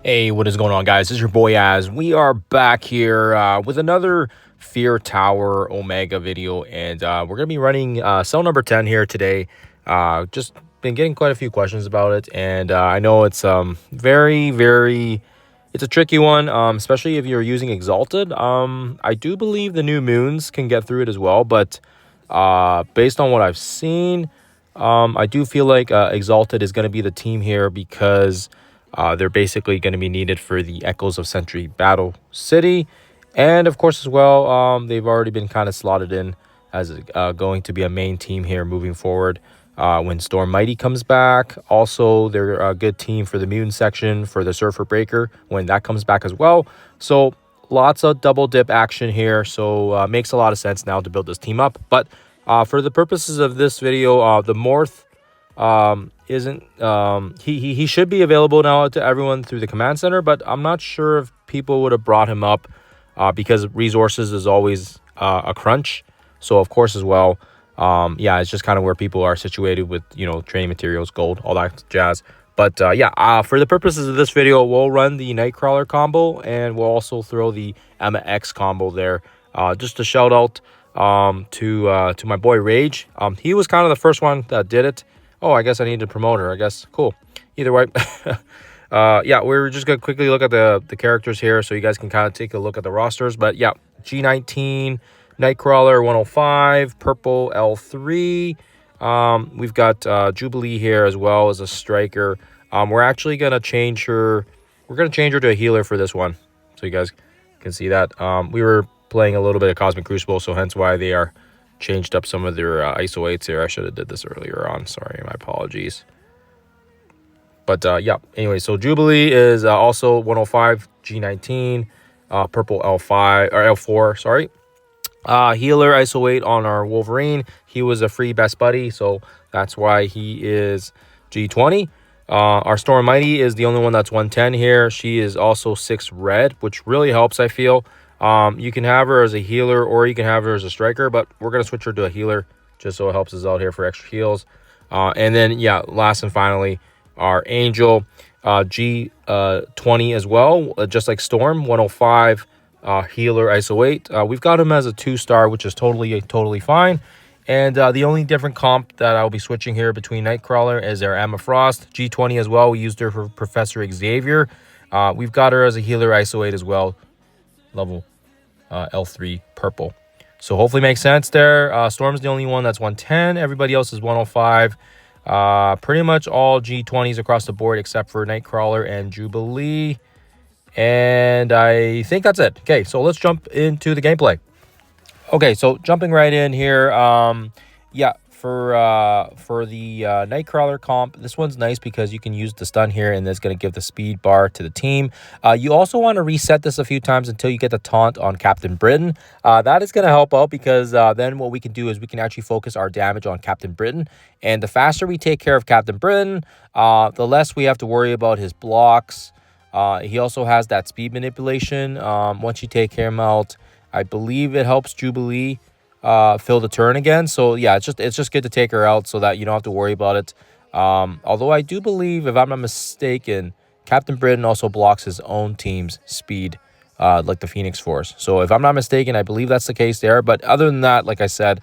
Hey, what is going on, guys? This is your boy Az. We are back here with another Fear Tower Omega video, and we're going to be running cell number 10 here today. Just been getting quite a few questions about it, and I know it's it's a tricky one, especially if you're using Exalted. I do believe the new moons can get through it as well, but based on what I've seen, I do feel like Exalted is going to be the team here because they're basically going to be needed for the Echoes of Century Battle City. And of course, as well, they've already been kind of slotted in as going to be a main team here moving forward when Storm Mighty comes back. Also, they're a good team for the Mutant section for the Surfer Breaker when that comes back as well. So lots of double dip action here. So makes a lot of sense now to build this team up. But for the purposes of this video, the Morph isn't he should be available now to everyone through the command center, but I'm not sure if people would have brought him up because resources is always a crunch. So of course as well, yeah, it's just kind of where people are situated with, you know, training materials, gold, all that jazz. But yeah, for the purposes of this video, we'll run the Nightcrawler combo, and we'll also throw the Emma X combo there. Just a shout out to my boy Rage. He was kind of the first one that did it. Oh, I guess I need to promote her. I guess. Cool. Either way. Yeah, we're just going to quickly look at the characters here so you guys can kind of take a look at the rosters. But yeah, G19, Nightcrawler 105, Purple L3. We've got Jubilee here as well as a striker. We're actually going to change her. We're going to change her to a healer for this one. So you guys can see that. We were playing a little bit of Cosmic Crucible, so hence why they are changed up some of their ISO 8s here. I should have did this earlier on. Sorry, my apologies. But yeah, anyway, so Jubilee is also 105, G19, Purple L5 or L4, sorry. Healer ISO 8 on our Wolverine. He was a free best buddy, so that's why he is G20. Our Storm Mighty is the only one that's 110 here. She is also 6 red, which really helps, I feel. You can have her as a healer or you can have her as a striker, but we're going to switch her to a healer just so it helps us out here for extra heals. And then, yeah, last and finally, our Angel G20 as well, just like Storm, 105 healer ISO 8. We've got him as a 2-star, which is totally fine. And the only different comp that I'll be switching here between Nightcrawler is our Emma Frost, G20 as well. We used her for Professor Xavier. We've got her as a healer ISO 8 as well, level L3 purple. So hopefully makes sense there. Storm's the only one that's 110. Everybody else is 105. Pretty much all G20s across the board except for Nightcrawler and Jubilee. And I think that's it. Okay, so let's jump into the gameplay. Okay, so jumping right in here. Yeah, for the Nightcrawler comp, this one's nice because you can use the stun here, and it's going to give the speed bar to the team. You also want to reset this a few times until you get the taunt on Captain Britain. That is going to help out because then what we can do is we can actually focus our damage on Captain Britain. And the faster we take care of Captain Britain, the less we have to worry about his blocks. He also has that speed manipulation. Once you take him out, I believe it helps Jubilee fill the turn again. So yeah, it's just good to take her out so that you don't have to worry about it. Although I do believe, if I'm not mistaken, Captain Britain also blocks his own team's speed, like the Phoenix Force. So if I'm not mistaken, I believe that's the case there. But other than that, like I said,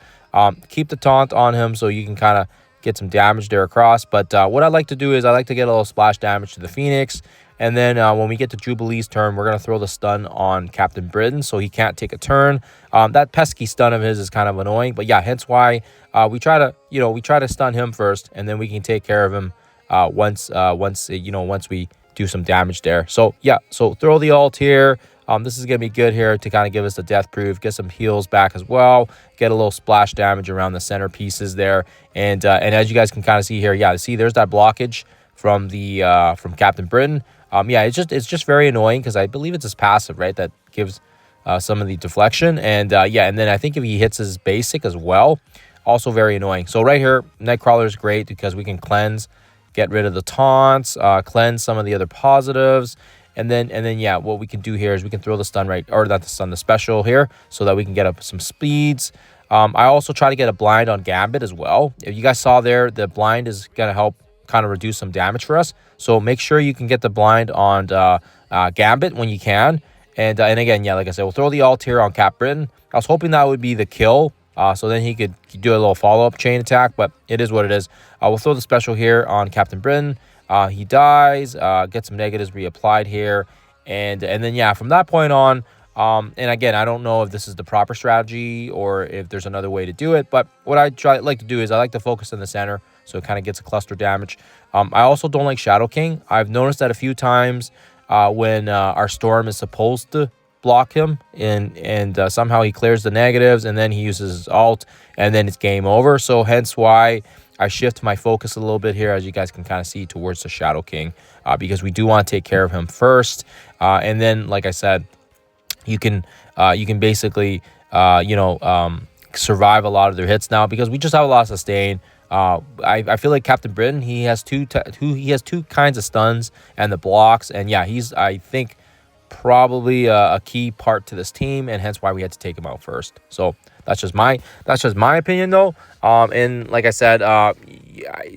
keep the taunt on him so you can kind of get some damage there across. But what I like to do is I like to get a little splash damage to the Phoenix. And then when we get to Jubilee's turn, we're going to throw the stun on Captain Britain so he can't take a turn. That pesky stun of his is kind of annoying. But yeah, hence why we try to stun him first, and then we can take care of him once we do some damage there. So yeah, so throw the ult here. This is going to be good here to kind of give us the death proof, get some heals back as well, get a little splash damage around the center pieces there. And as you guys can kind of see here, yeah, see there's that blockage from from Captain Britain. Yeah, it's just very annoying because I believe it's his passive, right, that gives some of the deflection. And yeah, and then I think if he hits his basic as well, also very annoying. So right here, Nightcrawler is great because we can cleanse, get rid of the taunts, cleanse some of the other positives. And then yeah, what we can do here is we can throw the stun the special here so that we can get up some speeds. I also try to get a blind on Gambit as well. If you guys saw there, the blind is going to help kind of reduce some damage for us. So make sure you can get the blind on Gambit when you can. And again, yeah, like I said, we'll throw the ult here on Cap Britain. I was hoping that would be the kill, so then he could do a little follow-up chain attack, but it is what it is. We'll throw the special here on Captain Britain. He dies, get some negatives reapplied here, and then, yeah, from that point on, and again, I don't know if this is the proper strategy or if there's another way to do it, but what I like to do is I like to focus in the center, so it kind of gets a cluster damage. I also don't like Shadow King. I've noticed that a few times when our Storm is supposed to block him, and somehow he clears the negatives, and then he uses his ult, and then it's game over. So hence why I shift my focus a little bit here, as you guys can kind of see, towards the Shadow King, because we do want to take care of him first, and then, like I said, you can basically survive a lot of their hits now, because we just have a lot of sustain. I feel like Captain Britain, he has two kinds of stuns and the blocks, and yeah, he's, I think, probably a key part to this team, and hence why we had to take him out first. So that's just my opinion, though. And like I said,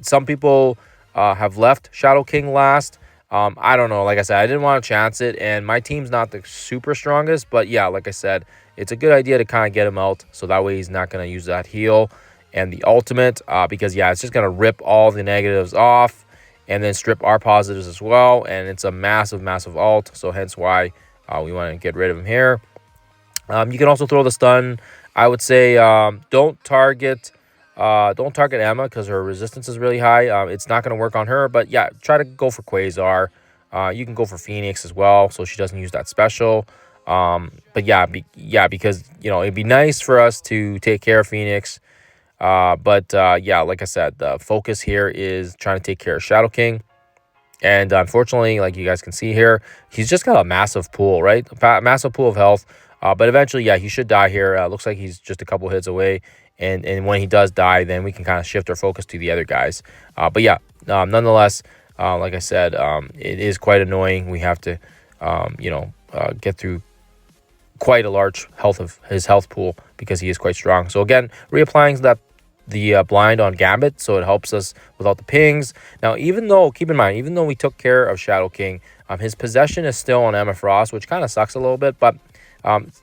some people have left Shadow King last. I don't know. Like I said, I didn't want to chance it, and my team's not the super strongest, but yeah, like I said, it's a good idea to kind of get him out, so that way he's not going to use that heal and the ultimate, because yeah, it's just going to rip all the negatives off and then strip our positives as well, and it's a massive ult, so hence why we want to get rid of him here. You can also throw the stun. I would say don't target Emma, because her resistance is really high. It's not going to work on her, but yeah, try to go for Quasar. You can go for Phoenix as well, so she doesn't use that special. But yeah, because it'd be nice for us to take care of Phoenix. But yeah, like I said, the focus here is trying to take care of Shadow King. And unfortunately, like you guys can see here, he's just got a massive pool, right? A massive pool of health. But eventually, yeah, he should die here. Looks like he's just a couple hits away. And when he does die, then we can kind of shift our focus to the other guys. But yeah, nonetheless, like I said, it is quite annoying. We have to, get through quite a large his health pool, because he is quite strong. So again, reapplying the blind on Gambit, so it helps us without the pings. Now, keep in mind, even though we took care of Shadow King, his possession is still on Emma Frost, which kind of sucks a little bit, but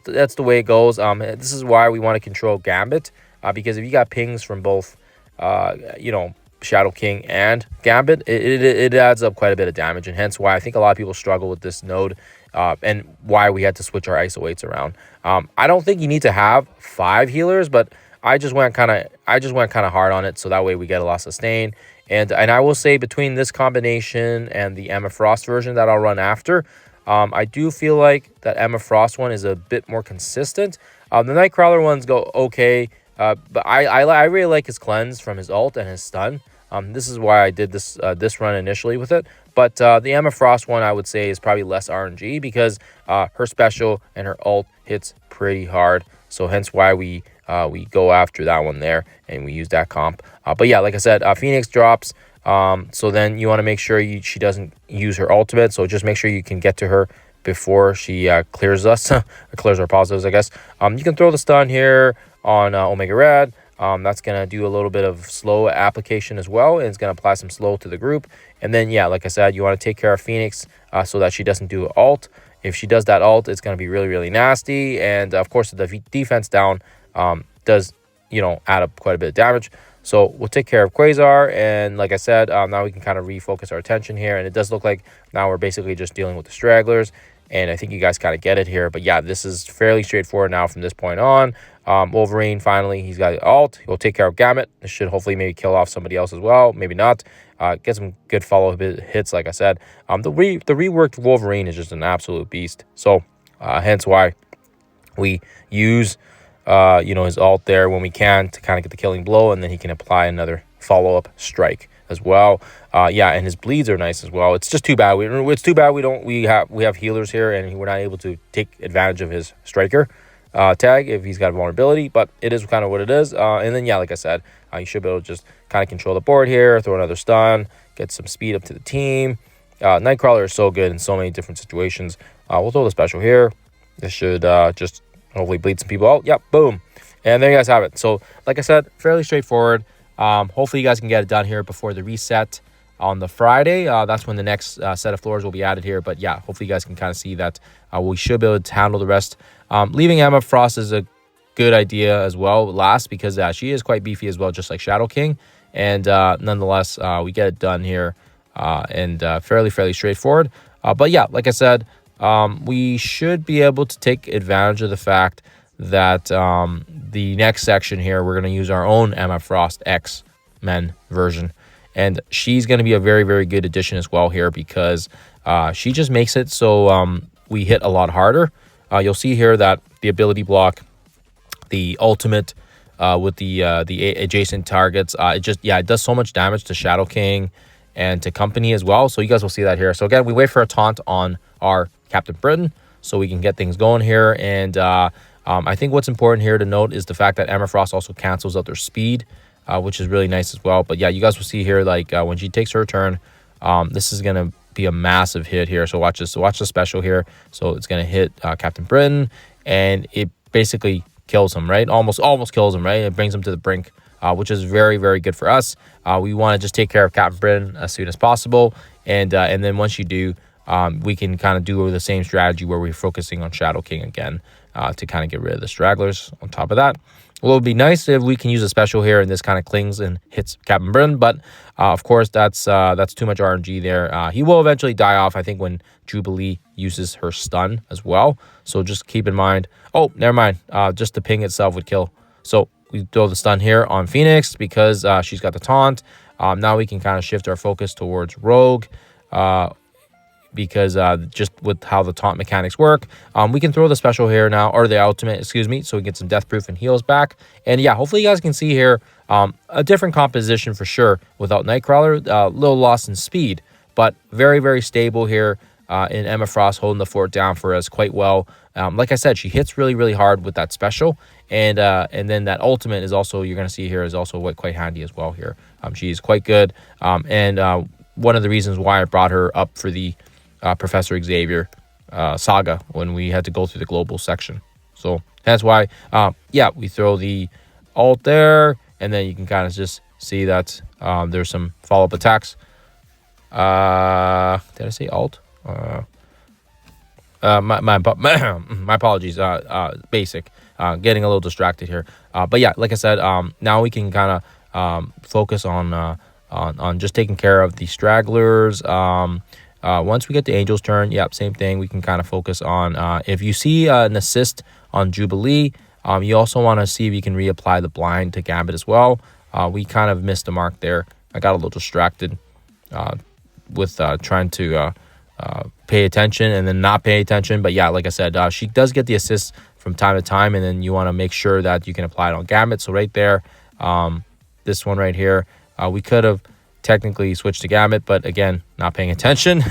that's the way it goes. This is why we want to control Gambit, because if you got pings from both, Shadow King and Gambit, it adds up quite a bit of damage, and hence why I think a lot of people struggle with this node, and why we had to switch our ISO 8s around. I don't think you need to have 5 healers, but I just went kind of hard on it, so that way we get a lot of sustain. And I will say, between this combination and the Emma Frost version that I'll run after, I do feel like that Emma Frost one is a bit more consistent. The Nightcrawler ones go okay, but I really like his cleanse from his ult and his stun. This is why I did this run initially with it. But the Emma Frost one, I would say, is probably less RNG, because her special and her ult hits pretty hard. So hence why we go after that one there, and we use that comp. But yeah, like I said, Phoenix drops. So then you want to make sure she doesn't use her ultimate. So just make sure you can get to her before she clears us, or clears our positives, I guess. You can throw the stun here on Omega Red. That's going to do a little bit of slow application as well, and it's going to apply some slow to the group. And then, yeah, like I said, you want to take care of Phoenix so that she doesn't do ult. If she does that ult, it's going to be really nasty. And, of course, the defense down does, add up quite a bit of damage. So we'll take care of Quasar. And like I said, now we can kind of refocus our attention here. And it does look like now we're basically just dealing with the stragglers. And I think you guys kind of get it here. But yeah, this is fairly straightforward now from this point on. Wolverine, finally, he's got ult. He'll take care of Gambit. This should hopefully maybe kill off somebody else as well. Maybe not. Get some good follow-up hits, like I said. The reworked Wolverine is just an absolute beast. So hence why we use his ult there when we can, to kind of get the killing blow, and then he can apply another follow-up strike as well. Yeah, and his bleeds are nice as well. It's just too bad. It's too bad we have healers here, and we're not able to take advantage of his striker tag if he's got vulnerability, but it is kind of what it is. And then, yeah, like I said, you should be able to just kind of control the board here, throw another stun, get some speed up to the team. Nightcrawler is so good in so many different situations. We'll throw the special here. This should just hopefully bleed some people out. Yep, boom. And there you guys have it. So, like I said, fairly straightforward. Hopefully you guys can get it done here before the reset. on the Friday. That's when the next set of floors will be added here. But yeah, hopefully you guys can kind of see that we should be able to handle the rest. Leaving Emma Frost is a good idea as well last, because she is quite beefy as well, just like Shadow King. And nonetheless, we get it done here and fairly straightforward. But yeah, like I said, we should be able to take advantage of the fact that the next section here, we're going to use our own Emma Frost X-Men version. And she's going to be a very good addition as well here, because she just makes it so we hit a lot harder. You'll see here that the ability block, the ultimate with the adjacent targets, it does so much damage to Shadow King and to company as well. So you guys will see that here. So again, we wait for a taunt on our Captain Britain so we can get things going here. And I think what's important here to note is the fact that Emma Frost also cancels out their speed, which is really nice as well. But yeah, you guys will see here, like when she takes her turn, this is going to be a massive hit here. So watch this. So watch the special here. So it's going to hit Captain Britain, and it basically kills him, right? Almost kills him, right? It brings him to the brink, which is very good for us. We want to just take care of Captain Britain as soon as possible. And then once you do, we can kind of do the same strategy where we're focusing on Shadow King again to kind of get rid of the stragglers on top of that. Well, it would be nice if we can use a special here and this kind of clings and hits Captain Britain, but of course that's too much RNG there. He will eventually die off, I think, when Jubilee uses her stun as well. So just keep in mind. Oh, never mind. Just the ping itself would kill. So we throw the stun here on Phoenix because she's got the taunt. Now we can kind of shift our focus towards Rogue. Because just with how the taunt mechanics work, we can throw the special here now, or the ultimate, excuse me, so we get some death proof and heals back. And yeah, hopefully you guys can see here a different composition for sure without Nightcrawler. A little loss in speed, but very stable here in Emma Frost, holding the fort down for us quite well. Like I said, she hits really hard with that special, and then that ultimate is also, you're going to see here, is also quite handy as well here. She's quite good, and one of the reasons why I brought her up for the Professor Xavier saga when we had to go through the global section. So that's why, we throw the ult there, and then you can kind of just see that there's some follow-up attacks. Did I say ult? My apologies. Basic. Getting a little distracted here. But yeah, like I said, now we can kind of focus on just taking care of the stragglers. Once we get the Angel's turn, same thing. We can kind of focus on, if you see an assist on Jubilee, you also want to see if you can reapply the blind to Gambit as well. We kind of missed the mark there. I got a little distracted with trying to pay attention and then not pay attention. But yeah, like I said, she does get the assist from time to time, and then you want to make sure that you can apply it on Gambit. So right there, this one right here, we could have technically switch to Gambit, but again, not paying attention.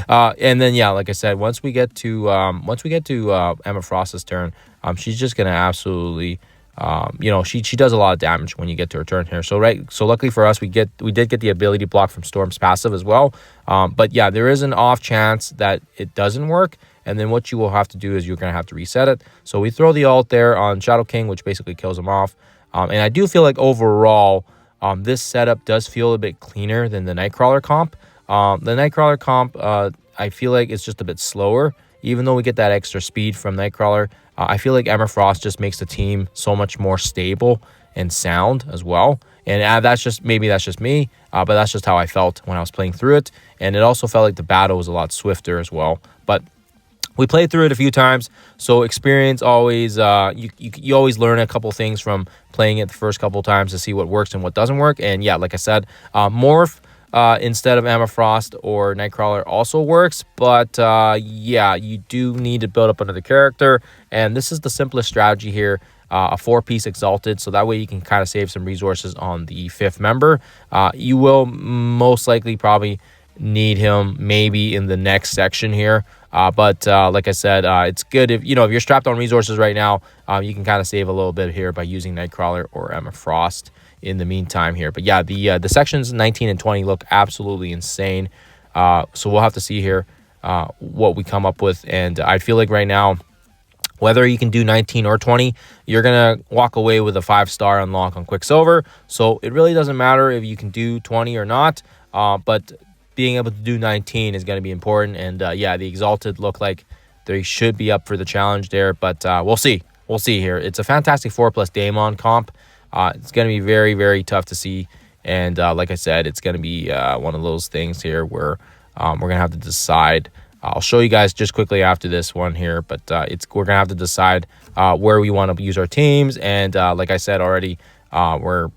And then like I said, once we get to Emma Frost's turn, she's just gonna absolutely she does a lot of damage when you get to her turn here. So luckily for us, we did get the ability block from Storm's passive as well. But yeah, there is an off chance that it doesn't work, and then what you will have to do is you're gonna have to reset it. So we throw the ult there on Shadow King, which basically kills him off. And I do feel like overall, this setup does feel a bit cleaner than the Nightcrawler comp. The Nightcrawler comp, I feel like it's just a bit slower. Even though we get that extra speed from Nightcrawler, I feel like Emma Frost just makes the team so much more stable and sound as well. And that's just me, but that's just how I felt when I was playing through it. And it also felt like the battle was a lot swifter as well. But we played through it a few times, so experience always, you always learn a couple things from playing it the first couple times to see what works and what doesn't work. And yeah, like I said, Morph instead of Emma Frost or Nightcrawler also works, but you do need to build up another character, and this is the simplest strategy here. A 4-piece Exalted, so that way you can kind of save some resources on the 5th member. You will most likely probably need him maybe in the next section here. But like I said, it's good if you're strapped on resources right now, you can kind of save a little bit here by using Nightcrawler or Emma Frost in the meantime here. But yeah, the sections 19 and 20 look absolutely insane. So we'll have to see here what we come up with. And I feel like right now Whether you can do 19 or 20, you're going to walk away with a 5-star unlock on Quicksilver. So it really doesn't matter if you can do 20 or not, but being able to do 19 is going to be important. And yeah, the Exalted look like they should be up for the challenge there, but we'll see. We'll see here. It's a Fantastic Four plus Daemon comp. It's going to be very, very tough to see. And like I said, it's going to be one of those things here where we're going to have to decide. I'll show you guys just quickly after this one here, but we're going to have to decide where we want to use our teams. And like I said already, we're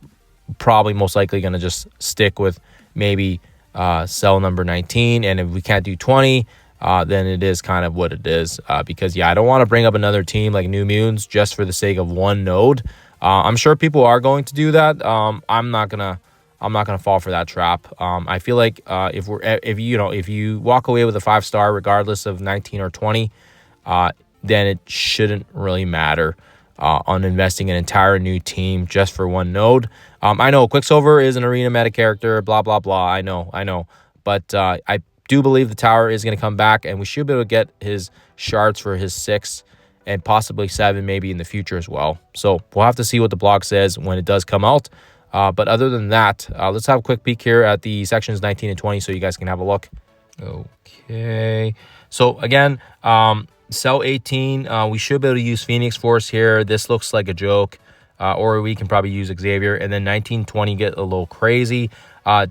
probably most likely going to just stick with maybe cell number 19. And if we can't do 20, then it is kind of what it is. Because, yeah, I don't want to bring up another team like New Mutants just for the sake of one node. I'm sure people are going to do that. I'm not gonna fall for that trap. I feel like if you walk away with a 5-star regardless of 19 or 20, then it shouldn't really matter on investing an entire new team just for one node. I know Quicksilver is an arena meta character, blah blah blah. I know, but I do believe the tower is going to come back, and we should be able to get his shards for his 6 and possibly 7 maybe in the future as well. So we'll have to see what the blog says when it does come out. But other than that, let's have a quick peek here at the sections 19 and 20 so you guys can have a look. Okay. So again, cell 18, we should be able to use Phoenix Force here. This looks like a joke. Or we can probably use Xavier. And then 19, 20 get a little crazy.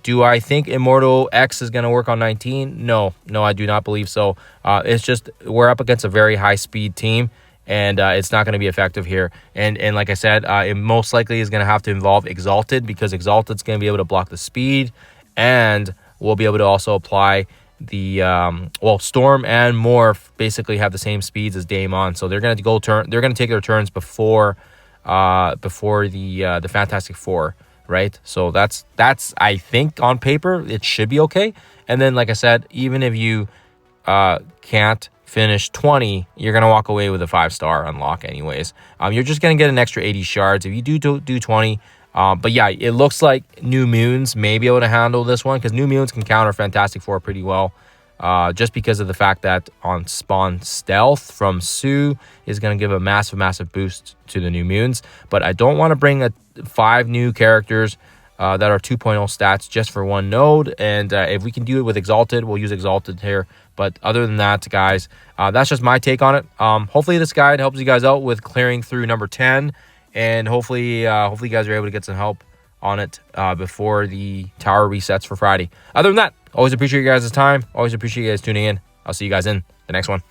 Do I think Immortal X is going to work on 19? No, I do not believe so. It's just we're up against a very high-speed team, and it's not going to be effective here. And like I said, it most likely is going to have to involve Exalted, because Exalted's going to be able to block the speed, and we'll be able to also apply the Storm and Morph basically have the same speeds as Daemon, so they're going to they're going to take their turns before the Fantastic Four. Right, so that's I think on paper it should be okay. And then, like I said, even if you can't finish 20, you're gonna walk away with a 5-star unlock anyways. You're just gonna get an extra 80 shards if you do 20. But yeah, it looks like New Mutants may be able to handle this one, because New Mutants can counter Fantastic Four pretty well. Just because of the fact that on spawn stealth from Sue is going to give a massive boost to the New Mutants. But I don't want to bring 5 new characters that are 2.0 stats just for one node. And if we can do it with Exalted, we'll use Exalted here. But other than that, guys, that's just my take on it. Hopefully this guide helps you guys out with clearing through number 10. And hopefully you guys are able to get some help on it before the tower resets for Friday. Other than that, always appreciate you guys' time. Always appreciate you guys tuning in. I'll see you guys in the next one.